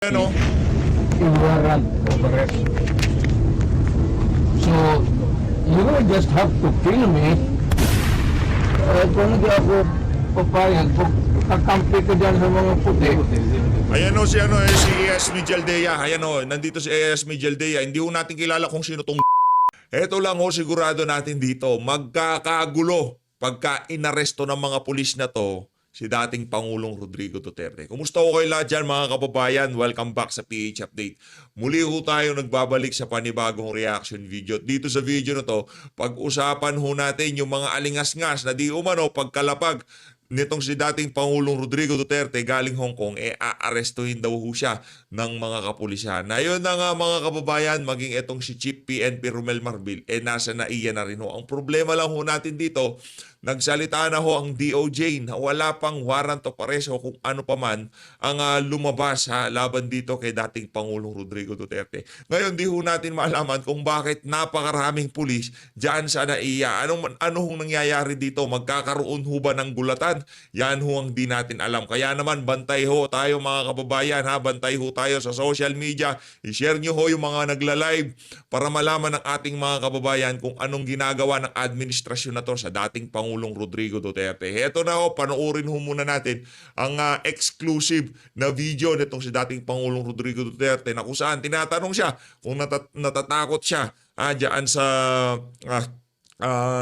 Ano? Warrant for arrest. So, you will just have to kill me. Kung hindi ako papayag, kakampi ka dyan sa mga puti. Ayan o si si Esme Jaldea. Ayan o, nandito si Esme Jaldea. Hindi ho natin kilala kung sino tong Eto lang ho sigurado natin dito. Magkakagulo pagka inaresto ng mga pulis na to si dating Pangulong Rodrigo Duterte. Kumusta ho kayo lahat dyan mga kababayan? Welcome back sa PH Update. Muli ho tayo nagbabalik sa panibagong reaction video. Dito sa video na to, pag-usapan ho natin yung mga alingas-ngas na di umano pagkalapag nitong si dating Pangulong Rodrigo Duterte galing Hong Kong, aarestuhin daw ho siya ng mga kapulisan. Na yun na nga mga kababayan, maging itong si Chief PNP Romel Marbil, nasa naiya na rin ho. Ang problema lang ho natin dito, nagsalita na ho ang DOJ na wala pang warrant of arrest o kung ano pa man ang lumabas laban dito kay dating Pangulong Rodrigo Duterte. Ngayon, di ho natin malaman kung bakit napakaraming pulis dyan sa naiya. Ano hong nangyayari dito? Magkakaroon ho ba ng gulatan? Yan ho ang di natin alam. Kaya naman, bantay ho tayo mga kababayan. Bantay ho tayo sa social media. I-share nyo ho yung mga nagla-live para malaman ng ating mga kababayan kung anong ginagawa ng administrasyon na to sa dating Pangulong Rodrigo Duterte. Heto na ho, panoorin ho muna natin ang exclusive na video nitong si dating Pangulong Rodrigo Duterte na kung saan tinatanong siya kung natatakot siya dyan sa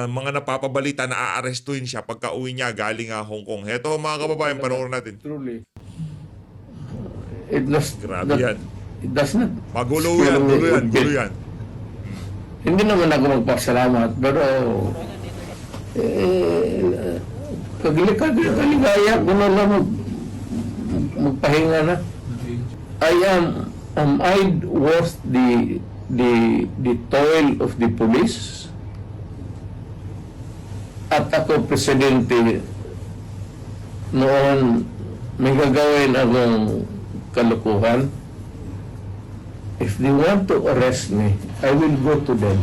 mga napapabalita na aarestuhin siya pagka uwi niya galing Hong Kong. Heto mga kababayan, panoorin natin. Truly. It does Grabe yan. It does not. Magulo yan, gulo yan. Hindi naman ako magpasalamat, pero kaligaya ko na lang magpahinga na. Am I worth the toil of the police? At ako, presidente, noon may gagawin akong kalukuhan. If they want to arrest me, I will go to them.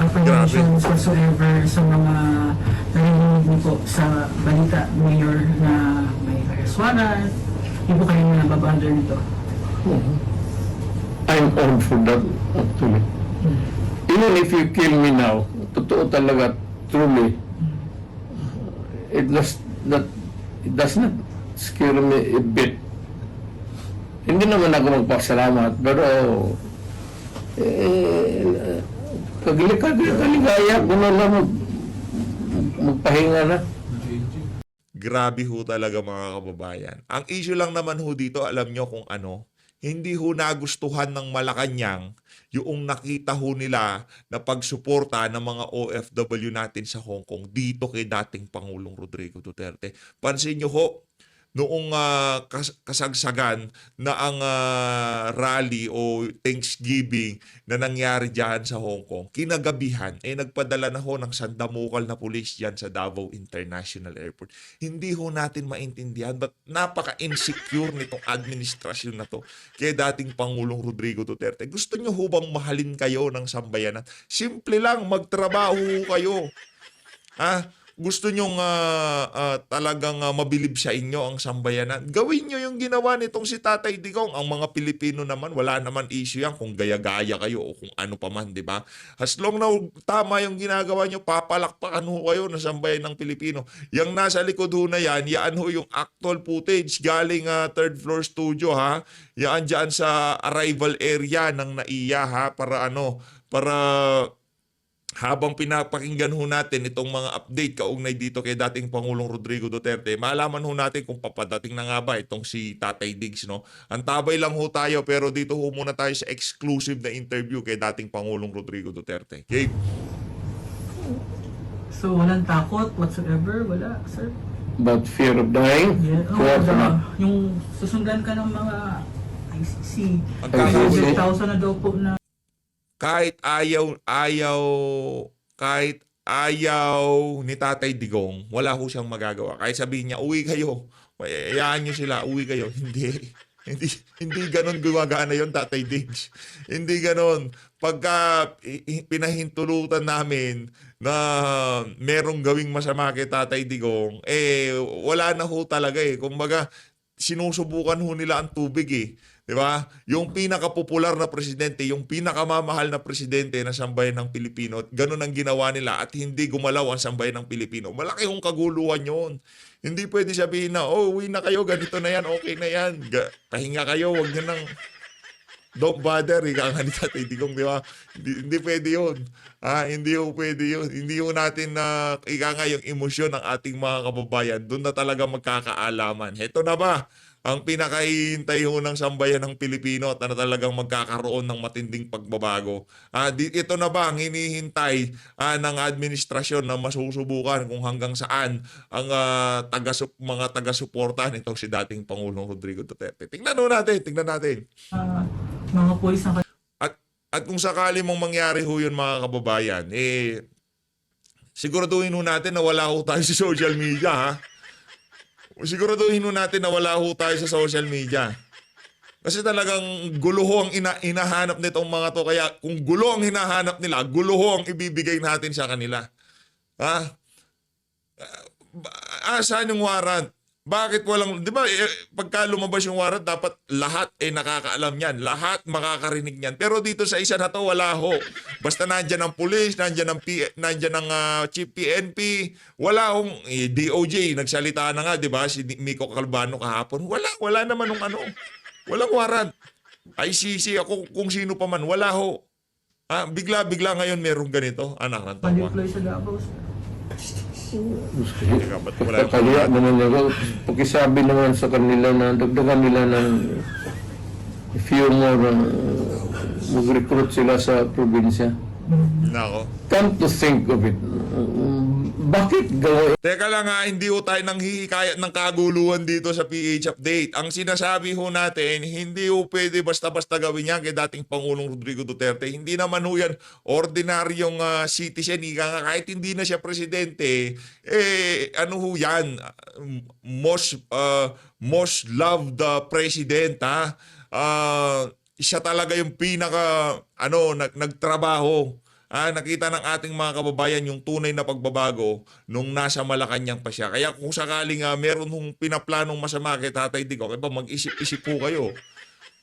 Apprehensions whatsoever sa mga narinig niyo po sa balita, Mayor, na may arrest warrant, hindi po kayo nababother nito. I'm on for that, actually. Even if you kill me now, totoo talaga, truly, it does not scare me a bit. Hindi naman ako magpasalamat, pero kaligaya ko na lang magpahinga na. Grabe ho talaga mga kababayan. Ang issue lang naman ho dito, alam nyo kung ano, hindi ho nagustuhan ng Malacanang yung nakita ho nila na pagsuporta ng mga OFW natin sa Hong Kong dito kay dating Pangulong Rodrigo Duterte. Pansin nyo ho, noong kasagsagan na ang rally o Thanksgiving na nangyari dyan sa Hong Kong, kinagabihan, nagpadala na ho ng sandamukal na pulis dyan sa Davao International Airport. Hindi ho natin maintindihan but napaka-insecure nitong administrasyon na to kay dating Pangulong Rodrigo Duterte. Gusto nyo ho bang mahalin kayo ng sambayanan? Simple lang, magtrabaho kayo. Gusto nyong talagang mabilib sa inyo ang sambayanan, gawin nyo yung ginawa nitong si Tatay Digong. Ang mga Pilipino naman, wala naman issue yan kung gaya-gaya kayo o kung ano pa man, di ba? As long na tama yung ginagawa nyo, papalakpakan ho kayo ng sambayan ng Pilipino. Yung nasa likod ho na yan ho yung actual footage galing third floor studio Yan dyan sa arrival area ng NAIA para habang pinapakinggan ho natin itong mga update kaugnay dito kay dating Pangulong Rodrigo Duterte, malaman ho natin kung papadating na nga ba itong si Tatay Diggs, no? Antabay lang ho tayo, pero dito ho muna tayo sa exclusive na interview kay dating Pangulong Rodrigo Duterte. Okay? So, walang takot whatsoever? Wala, sir? But fear of dying? Yung susundan ka ng mga ICC, Magkano? 100,000 na daw po na Kahit ayaw ni Tatay Digong, wala ho siyang magagawa. Kahit sabihin niya, uwi kayo. Hayaan niyo sila, uwi kayo. Hindi ganon gumagana yon, Tatay Diggs. Hindi ganon. Pagka pinahintulutan namin na merong gawing masama kay Tatay Digong, wala na ho talaga. Kumbaga, sinusubukan ho nila ang tubig eh. Di ba? Yung pinakapopular na presidente, yung pinakamamahal na presidente na sambayan ng Pilipino, ganun ang ginawa nila at hindi gumalaw ang sambayan ng Pilipino. Malaki yung kaguluhan yun. Hindi pwede sabihin na, oh, uwi na kayo, ganito na yan, okay na yan. Pahinga kayo, wag nyo nang don't bother, ika nga ni Tatay Digong, di ba? Hindi pwede yun. Hindi ho pwede yun. Hindi ho natin na ika nga yung emosyon ng ating mga kababayan. Doon na talaga magkakaalaman. Heto na ba? Ang pinakahihintay ho ng sambayan ng Pilipino at na talagang magkakaroon ng matinding pagbabago. Ito na ba ang hinihintay ng administrasyon na masusubukan kung hanggang saan ang mga taga-suporta nitong si dating Pangulong Rodrigo Duterte. Tingnan natin. Mga pulis na At kung sakali mong mangyari ho yun mga kababayan, siguraduhin ho natin na wala ho tayo sa social media, ha? Siguraduhin ho natin na wala ho tayo sa social media. Kasi talagang gulo ho ang hinahanap nitong mga to. Kaya kung gulo ang hinahanap nila, gulo ho ang ibibigay natin sa kanila. Saan yung warrant? Bakit walang, di ba, pagka lumabas yung warrant, dapat lahat nakakaalam yan. Lahat makakarinig yan. Pero dito sa isa na to, wala ho. Basta nandyan ang police, nandyan ang chief PNP, wala hong DOJ, nagsalita na nga, di ba, si Miko Calvano kahapon. Wala naman nung ano. Walang warrant. ICC, ako kung sino pa man, wala ho. Bigla ngayon merong ganito. Anak ng tawa. pa-deploy sa Davao. Kaya naman ako, pakisabi naman sa kanila na dagdagan nila ng few more mag-recruit sila sa probinsya. Nako. Come to think of it, bakit gawin? Teka lang hindi ho tayo nang hihikayat ng kaguluhan dito sa PH Update. Ang sinasabi ho natin, hindi ho pwede basta-basta gawin yan kay dating Pangulong Rodrigo Duterte. Hindi naman ho yan ordinaryong citizen. Kahit hindi na siya presidente, ano ho yan? Most loved president, ha? Siya talaga yung nagtrabaho. Nakita ng ating mga kababayan yung tunay na pagbabago nung nasa Malacanang pa siya. Kaya kung sakaling meron hong pinaplanong masama kay Tatay Digong, mag-isip-isip po kayo.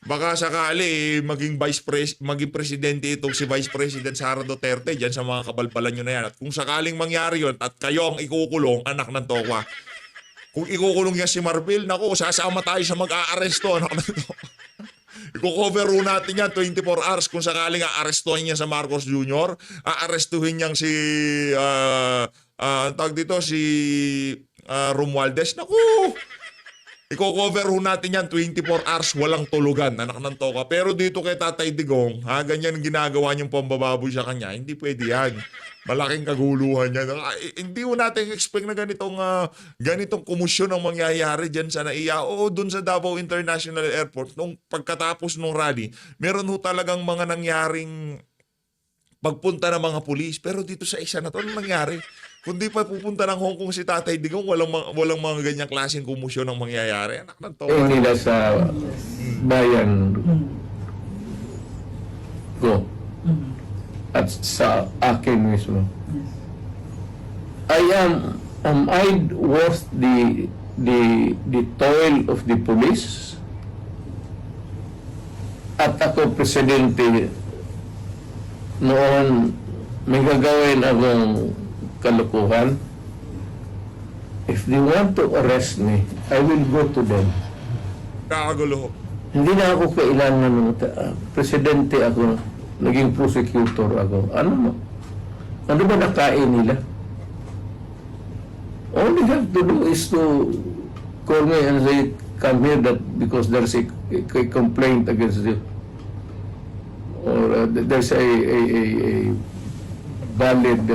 Baka sakali maging presidente itong si Vice President Sara Duterte dyan sa mga kabalbalan nyo na yan. At kung sakaling mangyari yun at kayo ang ikukulong, anak ng tokwa. Kung ikukulong niya si Marbil, naku, sasama tayo sa mag-aaresto, anak ng tokwa. I-cover natin yan 24 hours kung sakaling aarestuhin niya sa Marcos Jr., aarestuhin niyang si Romualdez. Naku! I-cover natin yan 24 hours walang tulugan, anak ng toka. Pero dito kay Tatay Digong, ganyan ang ginagawa niyong pambababoy sa kanya, hindi pwede yan. Malaking kaguluhan yan. Hindi mo natin expect na ganitong kumusyon ang mangyayari dyan sa NAIA o dun sa Davao International Airport. Nung pagkatapos ng rally, meron ho talagang mga nangyaring pagpunta ng mga pulis. Pero dito sa isa na to, ano nangyari? Kundi pa pupunta ng Hong Kong si Tatay Digong, walang mga ganyang klaseng kumusyon ang mangyayari. Anak ng to. Nila sa bayan ko at sa akin mismo. Am I worth the toil of the police? At ako presidente noon, may gagawin akong kalukuhan. If they want to arrest me, I will go to them. Kakagulo. Hindi na ako kailangan ng presidente ako, naging prosecutor ako. Ano ba nakain nila? All they have to do is to call me and say, come here that because there's a complaint against you. Or there's a valid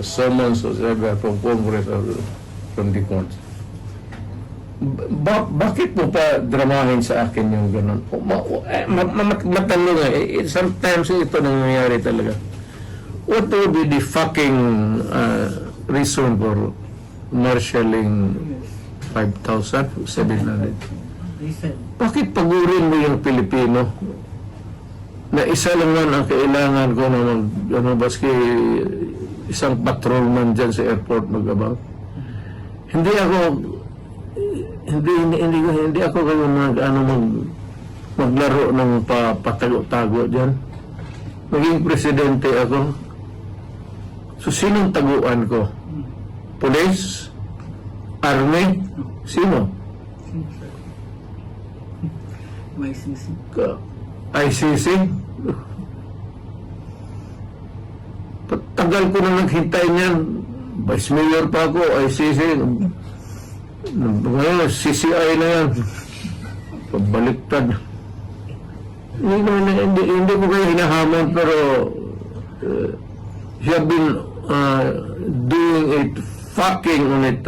summons or whatever from Congress or from the courts. Bakit mo pa dramahin sa akin yung gano'n? Matanong sometimes ito nangyayari talaga. What would be the fucking reason for marshalling 5,700? Bakit pagurin mo yung Pilipino na isa lang man ang kailangan ko na baski isang patrolman dyan sa airport mag-about? Hindi ako hindi ako kayo maglaro ng patago-tago diyan. Maging presidente ako. So, sinong taguan ko? Police? Army? Sino? YCC. ICC? Tagal ko na naghintay niyan. Vice Mayor pa ako, ICC. Ngayon, CCI na yan. Pabaliktad. Hindi ko kayo hinahamon, pero you have been doing it, fucking on it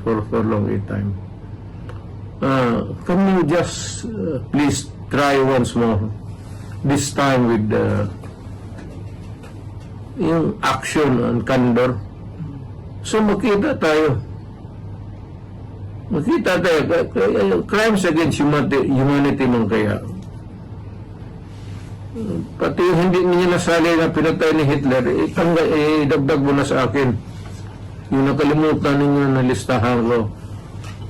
for a long time. Can you just please try once more? This time with yung action and candor. So makita tayo. Crimes against humanity man kaya. Pati yung hindi niya nasali na pinatay ni Hitler, idagdag mo na sa akin. Yung nakalimutan ninyo na listahan ko.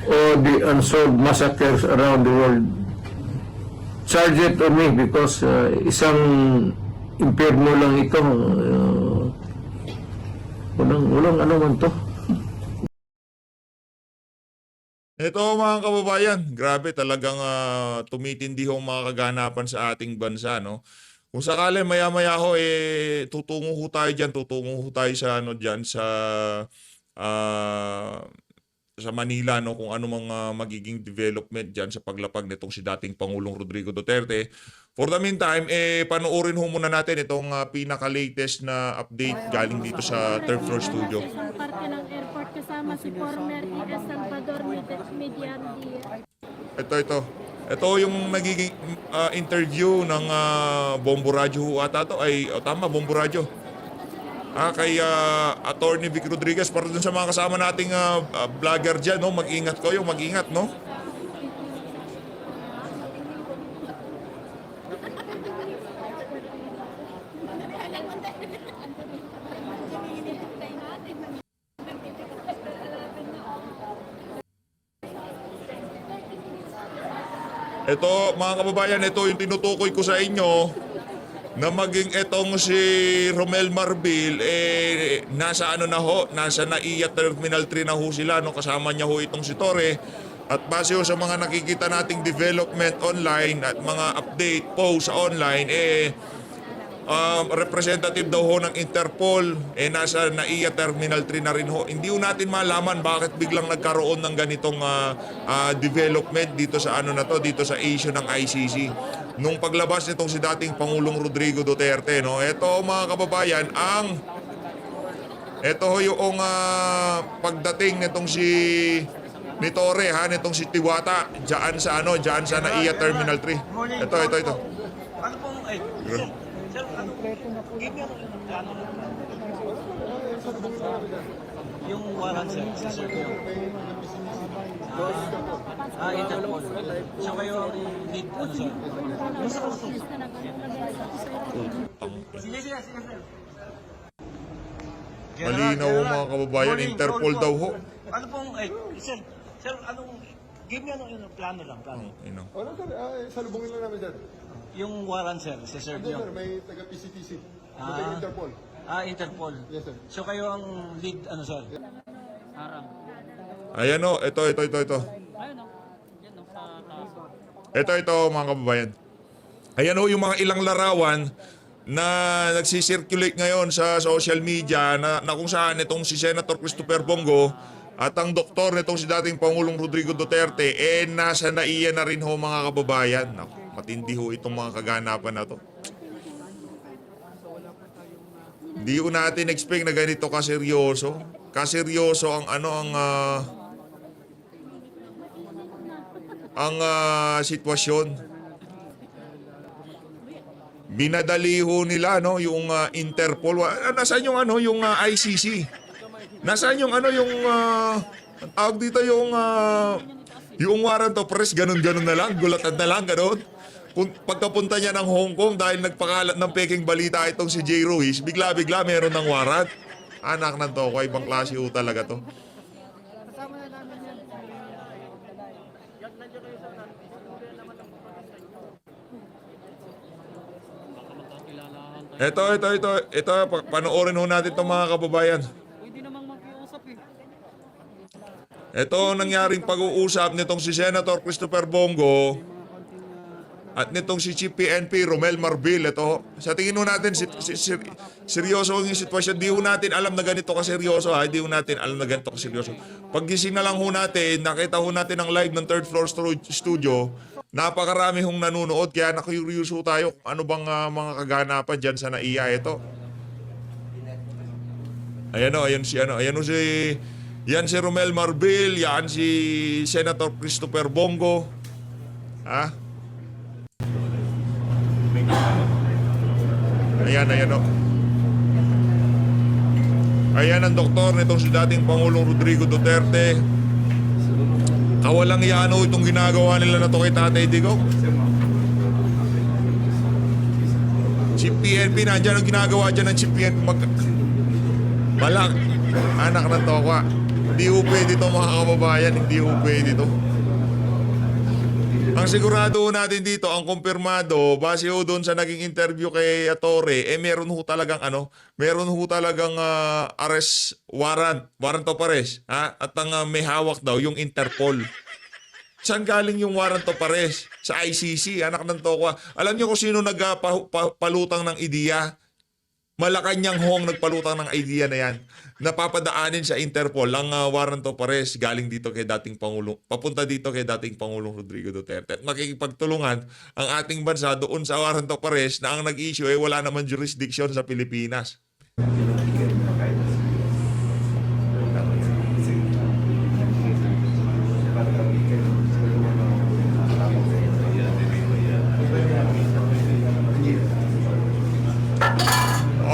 O the unsolved massacres around the world. Charge it on me because isang impyerno lang ito. Walang ano man to. Ito mga kababayan, grabe talagang tumitindi ho mga kaganapan sa ating bansa, no? Kung sakali maya-maya ho tutungo ho tayo sa ano diyan sa Manila, no, kung ano mga magiging development diyan sa paglapag nitong si dating Pangulong Rodrigo Duterte. For the meantime, panoorin ho muna natin itong pinaka-latest na update galing dito sa Third Floor Studio. Sa parke ng airport kasama si former ES Salvador Mediardia. Ito yung nagiging interview ng Bombo Radio ho ata to. Tama, Bombo Radio. Kay Attorney Vic Rodriguez, para dun sa mga kasama nating vlogger dyan, no? Mag-ingat kayo, mag-ingat, no? Ito, mga kababayan, ito yung tinutukoy ko sa inyo na maging etong si Romel Marbil, nasa NAIA Terminal 3 na ho sila, no? Kasama niya ho itong si Torre. At base ho sa mga nakikita nating development online at mga update post online, representative daw ho ng Interpol, nasa NAIA Terminal 3 na rin ho. Hindi ho natin malaman bakit biglang nagkaroon ng ganitong development dito sa dito sa issue ng ICC. Nung paglabas nitong si dating Pangulong Rodrigo Duterte, no? Ito mga kababayan, ito ho yung pagdating nitong ni Torre, nitong si Tiwata diyan sa NAIA Terminal 3. Ito. Ano pong, sir, ano, give me ano, yung warrant, sir, sir, Interpol. So kayo ang lead, sir? Sige, sir. Malinaw ho mga kababayan, Interpol daw ho. Ano pong, sir, anong, give me yung plano lang. Wala sir, salubungin lang namin sir. Yung warrant, sir, sir, Yes sir, may taga-PCTC. May taga-Interpol. Interpol. Yes sir. So kayo ang lead, sir? Ayan o, ito. Ito mga kababayan. Ayan o yung mga ilang larawan na nagsisirculate ngayon sa social media na kung saan itong si Senator Christopher Bongo at ang doktor nitong si dating Pangulong Rodrigo Duterte nasa NAIA na rin ho mga kababayan. Naku, matindi ho itong mga kaganapan na to. Hindi ko natin expect na ganito kaseryoso. Kaseryoso ang sitwasyon. Binadali ho nila yung Interpol. Nasaan yung yung ICC? Nasaan yung tawag dito yung warrant of arrest, ganun na lang, gulatan na lang, ganun. Pagkapunta niya ng Hong Kong dahil nagpakalat ng peking balita itong si Jay Ruiz, bigla-bigla meron ng warrant. Anak ng to, ibang klase ho talaga to. Ito, panoorin ho natin itong mga kababayan. Pwede namang makiusap eh. Ito ang nangyaring pag-uusap nitong si Senator Christopher Bongo at nitong si Chief PNP Romel Marbil. Ito, sa tingin ho natin, seryoso yung sitwasyon. Di ho natin alam na ganito kaseryoso. Di ho natin alam na ganito kaseryoso. Paggising na lang ho natin, nakita ho natin ang live ng third floor studio. Napakarami hong nanonood, kaya na-curious ho tayo kung ano bang mga kaganapan dyan sa NAIA. Ito. Ayan si Romel Marbil, yan si Senator Christopher Bongo. Ayan o. Ayan ang doktor nitong si dating Pangulong Rodrigo Duterte. Kawalang iyan itong ginagawa nila na to kay Tatay Digong. Chief PNP, nandiyan ang ginagawa dyan ng Chief PNP. Balak, anak ng tokwa. Hindi ho pwede ito mga kababayan, hindi ho pwede ito. Ang sigurado natin dito, ang kumpirmado, base ho doon sa naging interview kay Torre, meron ho talagang arrest warrant of arrest, at ang may hawak daw yung Interpol. Saan galing yung warrant of arrest? Sa ICC, anak ng tokwa. Alam niyo kung sino nagpalutang ng ideya? Malacanang hong nagpalutang ng idea na yan. Napapadaanin sa Interpol ang warrant of arrest galing dito kay dating Pangulong, papunta dito kay dating Pangulong Rodrigo Duterte. At makikipagtulungan ang ating bansa doon sa warrant of arrest na ang nag-issue wala naman jurisdiction sa Pilipinas.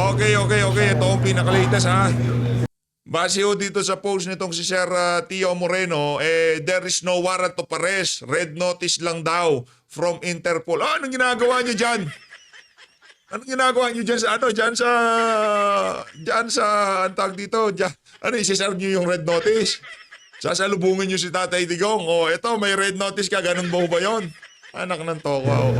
Okay. Ito ang pinaka-latest Base ho dito sa post nitong si Sir Tio Moreno, there is no warrant of arrest. Red notice lang daw from Interpol. Anong ginagawa niyo dyan? Anong ginagawa niyo dyan sa ang tawag dito? Isi-serve niyo yung red notice? Sasalubungin niyo si Tatay Digong. Ito, may red notice ka. Ganun ba yun? Anak ng tokwa.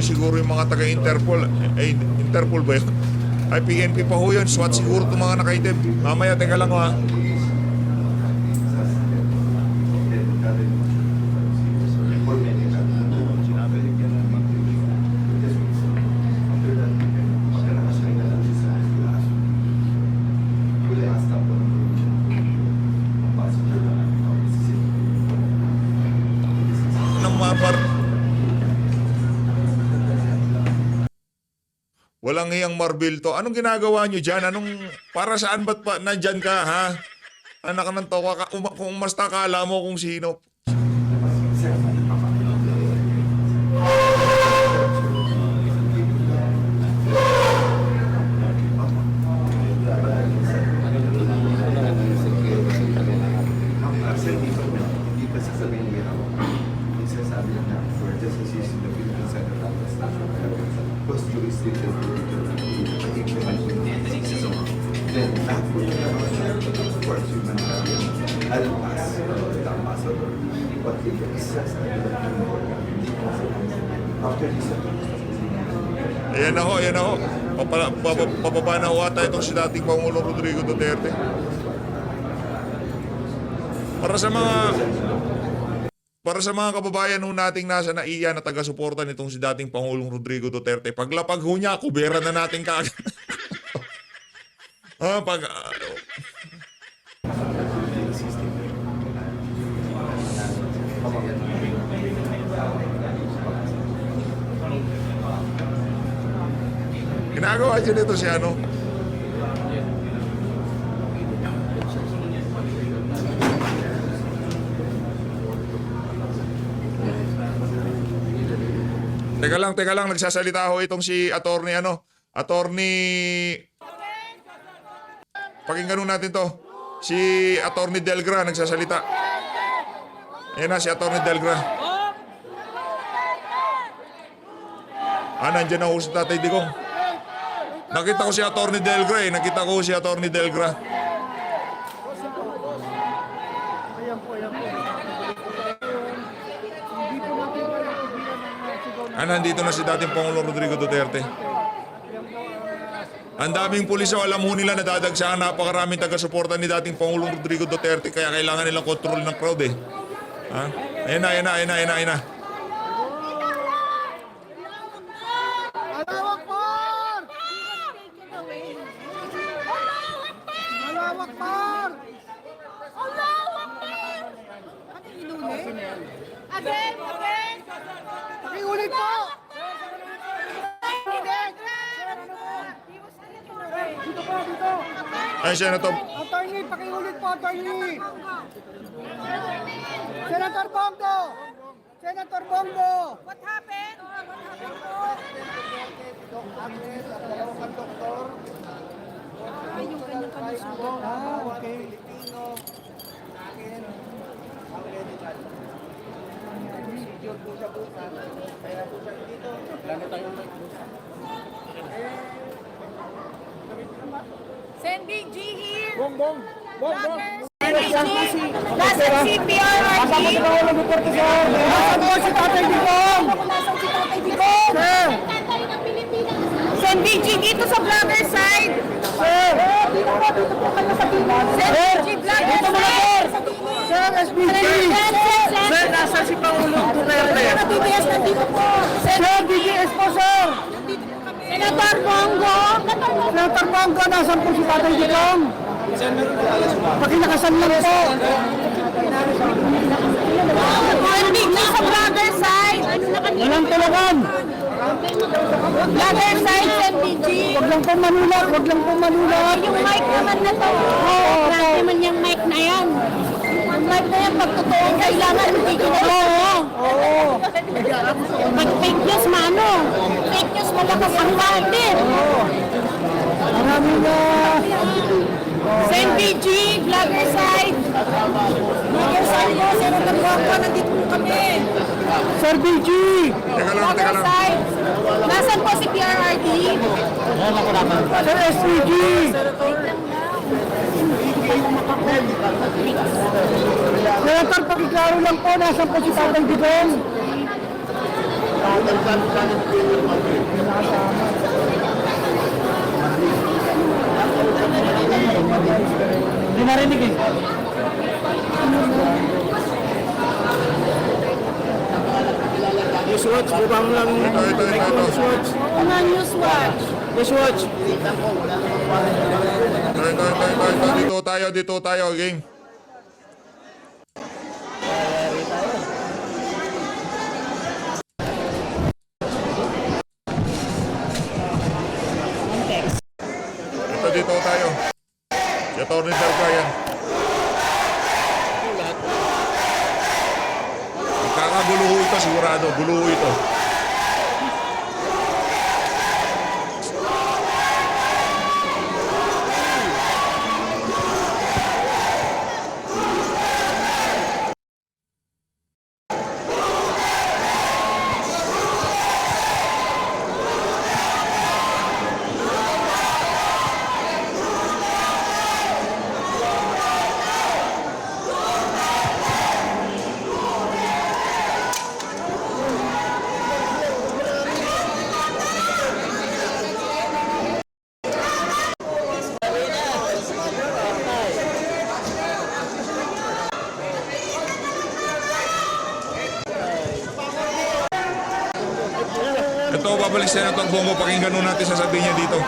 Siguro yung mga taga-Interpol. Interpol ba yun? PNP pa ho yun. SWAT siguro itong mga nakaitim. Mamaya, teka lang Walang iyang Marbil to. Anong ginagawa nyo dyan? Para saan ba't pa nandyan ka, Anak ng tokwa, kung mas takala mo kung sino. Ayan ako. Papaba na ho ata itong si dating Pangulong Rodrigo Duterte. Para sa mga kababayan ho nating nasa NAIA na taga-suporta nitong si dating Pangulong Rodrigo Duterte, paglapag ho niya, kubera na natin kaagad. Ginagawa dyan ito si ano. Teka lang, nagsasalita ho itong si attorney ano. Attorney... Pakinggan nun natin to. Si attorney Delgra nagsasalita. Ayan na si attorney Delgra. Nandyan na ho si Tatay Digong. Nakita ko si attorney Delgra eh. Nakita ko si attorney Delgra. Nandito na si dating Pangulong Rodrigo Duterte. Ang daming pulis, alam mo nila nadadagsahan napakaraming taga-suporta ni dating Pangulong Rodrigo Duterte kaya kailangan nilang kontrol ng crowd eh. Ha? Ayan na. Allahu Akbar! Allahu Akbar! Allahu Akbar! Ano inulit? Again! Pakiulit po! Dito! Ay, Senator. Attorney, pakiulit po, attorney! Senator Bongo! Senator Bongo! What happened? Okay. Send Big G here. Bong! Send Big G. Nasa CPRRT. Nasaan po si Tatay Digong? Nasaan si Tatay Digong? Sir! Send Big G dito sa vlogger side. Sir! Send Big G vlogger side. Sir, SBG! Sir, nasa si Pangulong Duterte. DBS nandito po. Sir, DGS po, sir! Senator Bongo. Senator Bongo, nasaan po si Tatay Digong? Pakinakasan lang po. Send Big G sa vlogger side. Walang tulagan. Vlogger side, send Big G. Huwag lang po manulat. Yung mic naman na to. Grabe naman yung mic na yan. Yung mic na yan, pag totoo kailangan, hindi ginagawa. Oo. Pag fake news, mano. Fake news, malakas ang natin. Marami na. Send BG, vlogger side. Vlogger side po, Senator Bongo, nandito po kami. Sir BG! Vlogger side. Nasaan po si PRRD? Sir SPG! Senator, pakiklaro lang po, nasaan po si Tatay Digong? Hindi narinig eh. Newswatch, bubang lang. Ito. Newswatch. Oo nga, Newswatch. Newswatch. Ito. Dito tayo, gang. Dito tayo. Si Atty. Delgra yan. Magkakagulo ho ito, sigurado. Gulo ho ito. Ito, babalik Senator Bongo. Pakinggan nun natin sasabihin niya dito.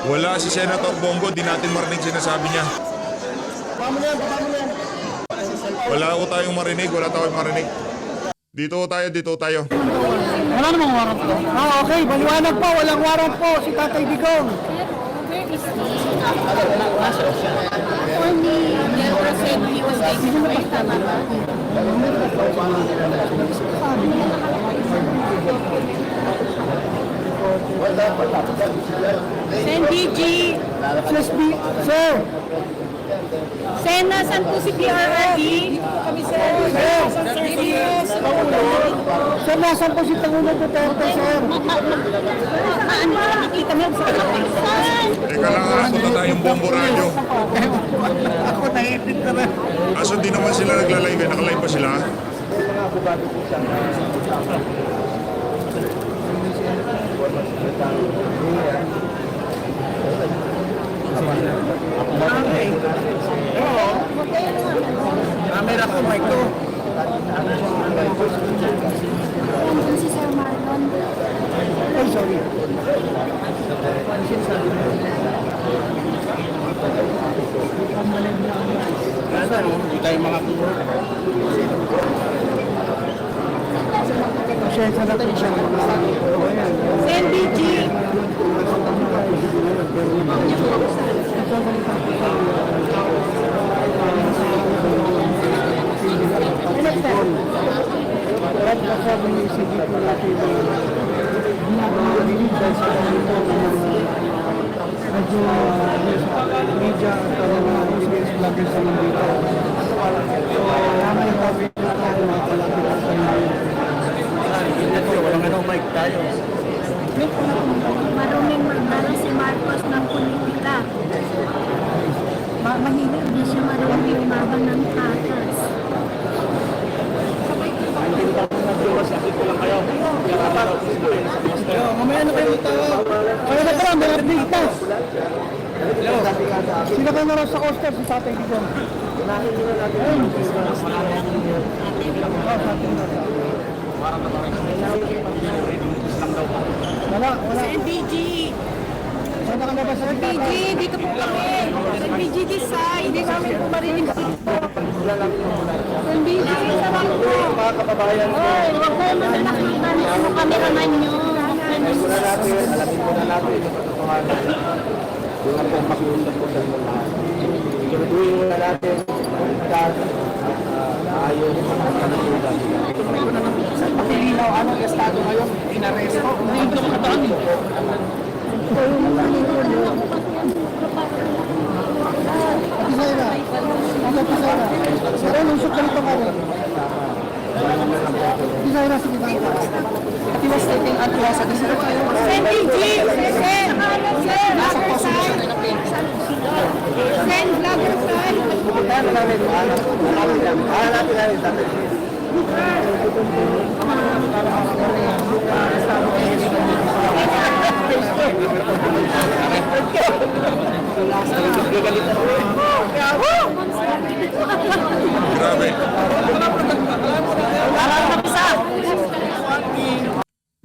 Wala si Senator Bongo, di natin marinig sinasabi niya. Wala ko tayong marinig, wala tayong marinig. Dito tayo. Wala namang warrant po. Ah, okay. Maliwanag po. Walang warrant po si Tatay Digong. Where is he? Only Delta said he was taking away, tama ba? Sen DG, Sir. Sen, nasan po si PRRD? Kami sir. Sir, nasan po si Pangulo Duterte, sir? Ano ba nakikita mo sa kapisan? Teka lang ha, punta tayong Bombo Radio. Ako naipit na rin. Aso di naman sila nagla-live eh, naka-live pa sila. Camera ko, mic ko. Nandun si Sir Marlon. Ay, sorry. Hindi tayo makakuha. Pasensya na tayo siya. Sen DG. At nasabi ni si Dito natin na narinig dahil sa kanito medyo media at mga experience vloggers sa mga dito. So, namin yung topic natin mga palapit sa inyo. Walang ano, mic tayo. Marunong magbara si Marcos ng politika. Mahilig di siya marunong umabang ng patas. Mamaya na kayo ito. Kaya na pala, may artista. Sino kayo naroon sa coaster? Si Tatay Digong. Wala. Sen DG. Saan ka na ba sa DG, dito po kami. Sen DG Desai. Hindi namin po marinig dito. Sen DG, sarang po. mga kababayan? Oy, huwag kayo mananakita ng ano kameraman nyo. Alamin po na natin ito katotohanan. Yung ang pagpakiundan po sa mga lahat. Siguraduhin muna natin at ayos ang kanusulan. Pakilinaw, anong estado ngayon? Inaresto? Hindi ito makataan mo. Pisayra. Ano Pisayra? Pero lusok ka nito kaya. Pisayra, sige ba? He was taking atlas at the same time. Sen DG. Sen. Sen. Vlogger side. Sen. Vlogger side. Ano namin? Ano natin? Grabe.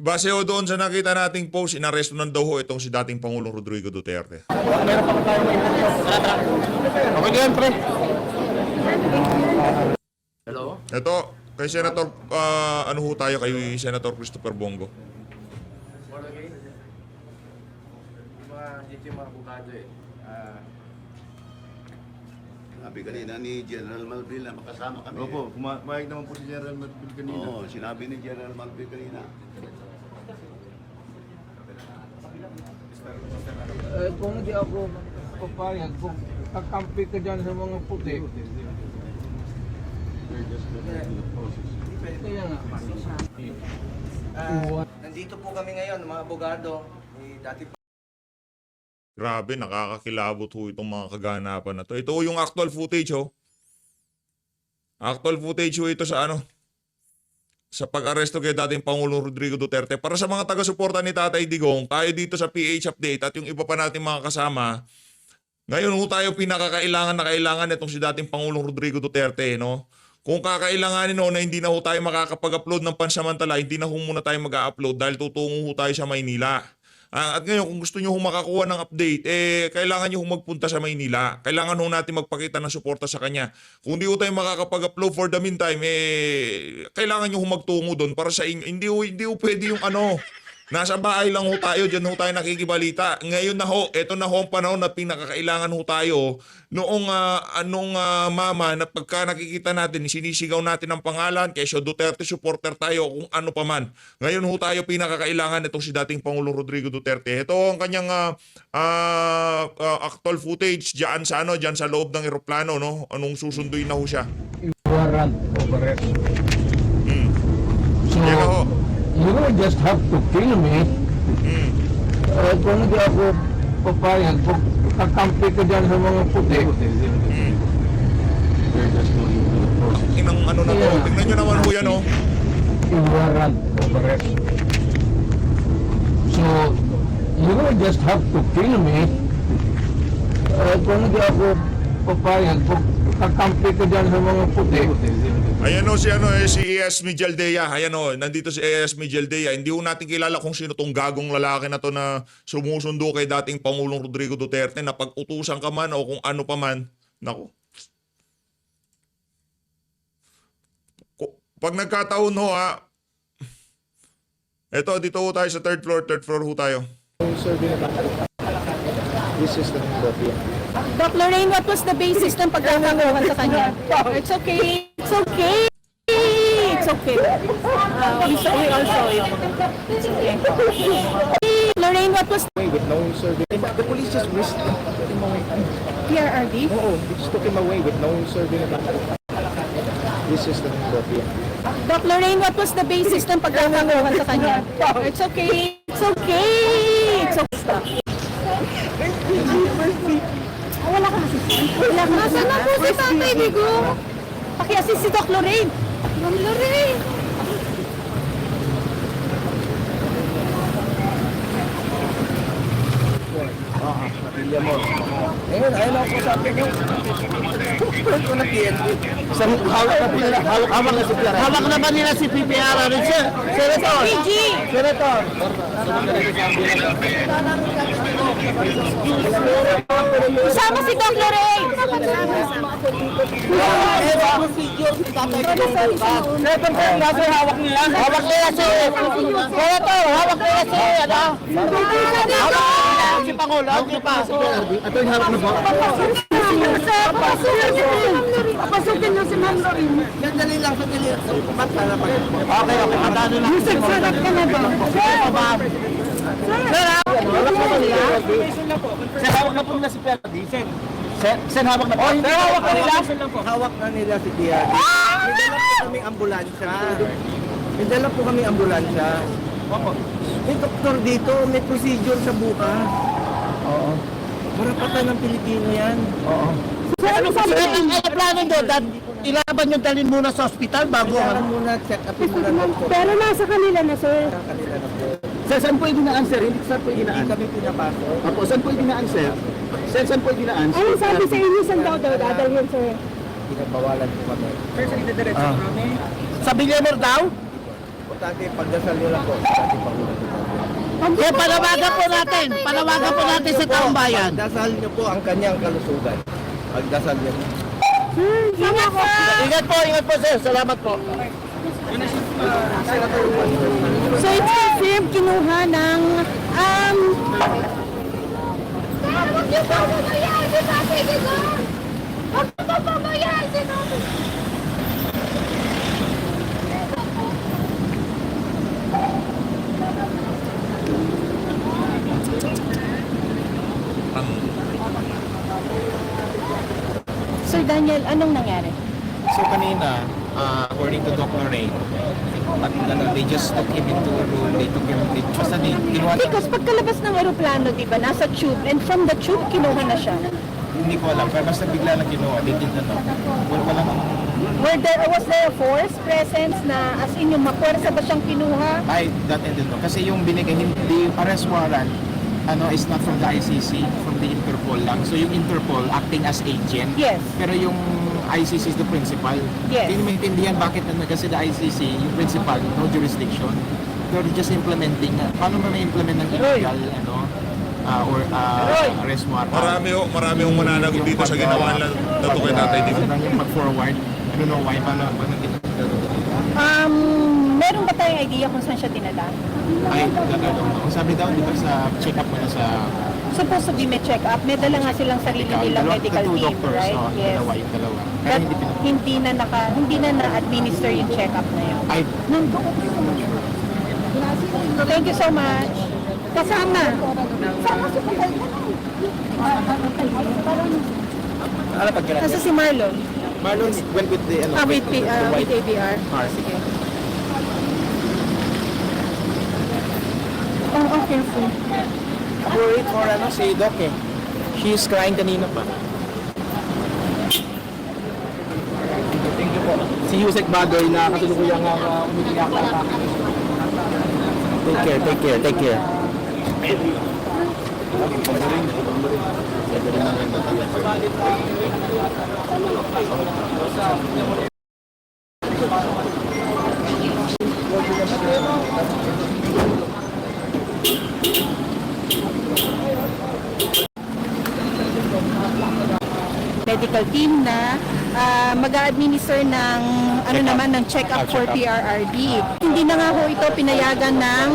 Base ho doon sa nakita nating post, inaresto na daw ho itong si dating Pangulong Rodrigo Duterte. Okay yan, pre. Ito, kay Senator, ano ho tayo kay Senator Christopher Bongo? Sabi kanina ni General Malville na makasama kami. Opo, pumayag naman po si General Marbil kanina. Oo, sinabi ni General Malville kanina. Kung hindi ako papayag, kung kakampi ka dyan sa mga puti, kaya nga. Nandito po kami ngayon, mga abogado. Dati Grabe, nakakakilabot ho itong mga kaganapan na to. Ito ho yung actual footage ho. Actual footage ho ito sa ano? Sa pag-aresto kay dating Pangulong Rodrigo Duterte. Para sa mga taga-suporta ni Tatay Digong, tayo dito sa PH Update at yung iba pa nating mga kasama, ngayon ho tayo pinakakailangan na kailangan itong si dating Pangulong Rodrigo Duterte, no? Kung kakailanganin ho na hindi na ho tayo makakapag-upload ng pansamantala, hindi na ho muna tayo mag-upload dahil tutungo ho tayo sa Maynila. At ngayon, kung gusto nyo makakuha ng update, kailangan nyo magpunta sa Maynila. Kailangan natin magpakita ng suporta sa kanya. Kung di ho tayo makakapag-upload for the meantime, kailangan nyo magtungo doon para sa inyo. Hindi ho pwede yung nasa bahay lang ho tayo, dyan ho tayo nakikibalita. Ngayon na ho, eto na ho ang panahon na pinakakailangan ho tayo. Noong mama, na pagka nakikita natin, sinisigaw natin ang pangalan, Quezon Duterte, supporter tayo kung ano pa man. Ngayon ho tayo pinakakailangan itong si dating Pangulong Rodrigo Duterte. Ito ang kanyang actual footage dyan sa loob ng eroplano, no? Anong susunduin na ho siya. Warrant over it. So, Yan na ho. you don't just have to kill me. Kung hindi ako papayag, kakampi ka dyan sa mga puti. Inang na to. Tingnan nyo naman ho yan, oh. Warrant over it. So, you don't just have to kill me. Kung hindi ako papayag, kakampi ka dyan sa mga puti. Ayan o si ES Mijaldea. Ayan o, nandito si ES Mijaldea. Hindi ho natin kilala kung sino tong gagong lalaki na to na sumusundo kay dating Pangulong Rodrigo Duterte na pag-utusan ka man o kung ano pa man. Naku. Pag nagkataon ho eto, dito ho tayo sa third floor ho tayo. Doc Lorraine, what was the basis ng pagkakakuhan sa kanya? It's okay. It's okay. It's okay. We all saw it. It's okay. Lorraine, what was With no survey. The police just whisked him away. PRRD? Oo, they just took him away with no survey. This is the Doc Lorraine, what was the basis ng pagkakakuhan sa kanya? It's okay. It's okay. It's okay. Wala ka assistant. Wala ka. Nasaan na po si Tatay Digo? Paki-assist si Doc Lorraine. Ma'am Lorraine. Ayun, ayun ako sa akin yung ko na PNP. Hawak na ba nila si PPR rin siya? Senator! PG! Senator! Kasama si Doc Lorraine. Senator, hawak nila? Hawak nila si Senator! Hawak nila si si Pangulo, hindi pa. Ito yung harap na ba? Papasukin niyo si Ma'am Lorraine. Sandali lang, sandali. Okay, madano lang. Yusek, sarap ka na ba? Sir, hawak na po nila si Perdi. Sir, hawak na po. Sir, hawak na nila. Hawak na nila si Diaz. May dala po kaming ambulansya. May dala po kaming ambulansya. May doktor dito, may procedure sa buka. Oo. Marapatan ng Pilipino yan. Oo. Ano sabi Ang plano doon, ilaban yung dalhin muna sa ospital bago Kailangan muna check upin muna doktor. Pero nasa kanila na, sir. Sa kanila na po. Sir, saan po idinaan, sir? Hindi saan po idinaan? Hindi kami pinapasok. Apo, saan po idinaan, sir? Sir, saan po idinaan? Ano sabi sa inyo, saan daw dadalhin, sir? Pinabawalan po kami. Sir, sa itidiretso kami. Sa Villamor daw? Importante, pagdasal nyo lang po. Importante pagdasal nyo. Kaya panawagan po natin sa taong bayan. Pagdasal nyo po ang kanyang kalusugan. Pagdasal nyo. Ingat po sir. Salamat po. So it's confirmed, kinuha ng Huwag niyo po mamayan! Di ba, sige ko? Huwag niyo po mamayan! Sino? Sir Daniel, anong nangyari? So kanina, according to Dr. Ray, they just took him into a room, basta kinuha Because pagkalabas ng aeroplano, di ba, nasa tube, and from the tube, kinuha na siya. hindi ko alam, pero basta bigla na kinuha, they did not know. Walang Was there a force presence na as in yung mapuwersa ba siyang kinuha? that ended no. Kasi yung binigay, hindi arrest warrant, is not from the ICC, from the Interpol lang. So yung Interpol acting as agent. Yes. Pero yung ICC is the principal. Yes. Hindi maintindihan bakit kasi the ICC, yung principal, no jurisdiction. they're just implementing. Paano mo ma-implement ng illegal, arrest warrant? Marami yung mananagot dito sa ginawa na to kay Tatay Digong. Yung pag-forward, I don't know why, paano Meron ba tayong idea kung saan siya dinala? I don't know. Sabi daw, di ba, sa check-up mo na sa Supposed to be may check-up. May dala nga silang sarili nilang medical two team, doctors, right? Yes. yung dalawa. Kaya But hindi hindi na na-administer yung check-up na yun. I Thank you so much. Kasama. Nasa si Marlon. Marlon went with the, With white ABR. car. Sige. Oh, careful. Worried for si Doc eh. She's crying kanina pa. Thank you po. Si Yusek Bagoy na kasulukuyang umiiyak na. Take care. Medical team na mag-a-administer ng ng check-up for PRRD. Hindi na nga ho ito pinayagan ng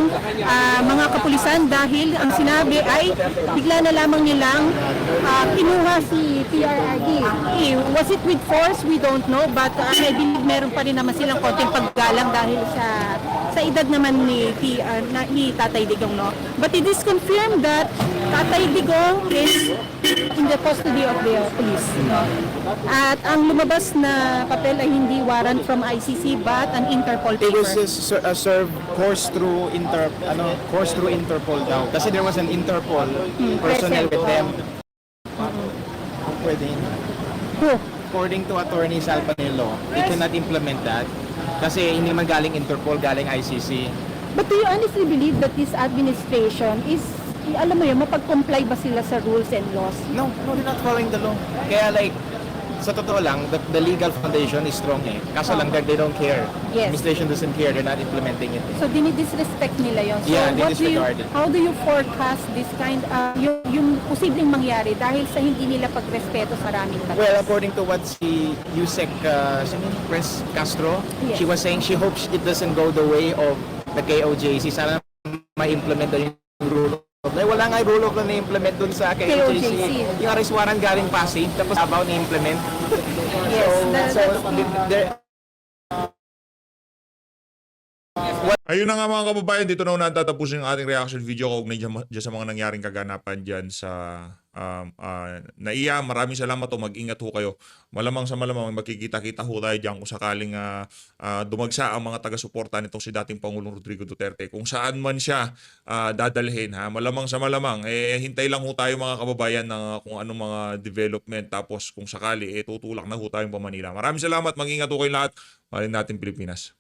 mga kapulisan dahil ang sinabi ay bigla na lamang nilang kinuha si PRRD. Was it with force? We don't know, but I believe meron pa rin naman silang konting paggalang dahil sa edad naman ni Tatay Digong, no? But it is confirmed that Tatay Digong is in the custody of the police, no? At ang lumabas na papel ay hindi warrant from ICC but an Interpol It paper. was served course through Interpol daw. Kasi there was an Interpol personnel with them. Pwede. Who? According to Attorney Sal Panelo, they cannot implement that. Kasi hindi man galing Interpol, galing ICC. But do you honestly believe that this administration is, alam mo yun, mapag-comply ba sila sa rules and laws? No, they're not following the law. Kaya sa totoo lang, the legal foundation is strong eh. Kaso lang they don't care. Yes. Administration doesn't care, they're not implementing it. So dinidisrespect nila yun. So Yeah, they what disregard it. how do you forecast this kind, yung posibleng mangyari dahil sa hindi nila pagrespeto sa raming batas? Well, according to what si Yusek Press Castro, Yes. she was saying she hopes it doesn't go the way of the KOJC. Sana ma-implement na yung rule of law. Wala nga yung rule of law na-implement dun sa KOJC. KOJC. Yung arrest warrant galing Pasig, tapos Davao na-implement. Yes, Ayun na nga mga kababayan, dito na una tatapusin ang ating reaction video kaugnay dyan sa mga nangyaring kaganapan dyan sa NAIA. Maraming salamat o mag-ingat ho kayo. Malamang sa malamang makikita-kita ho tayo dyan kung sakaling dumagsa ang mga taga-suporta nitong si dating Pangulong Rodrigo Duterte. Kung saan man siya dadalhin, malamang sa malamang, hintay lang ho tayo mga kababayan ng kung anong mga development. Tapos kung sakali, tutulak na ho tayong pa Manila. Maraming salamat, mag-ingat ho kayo lahat. Mahalin natin Pilipinas.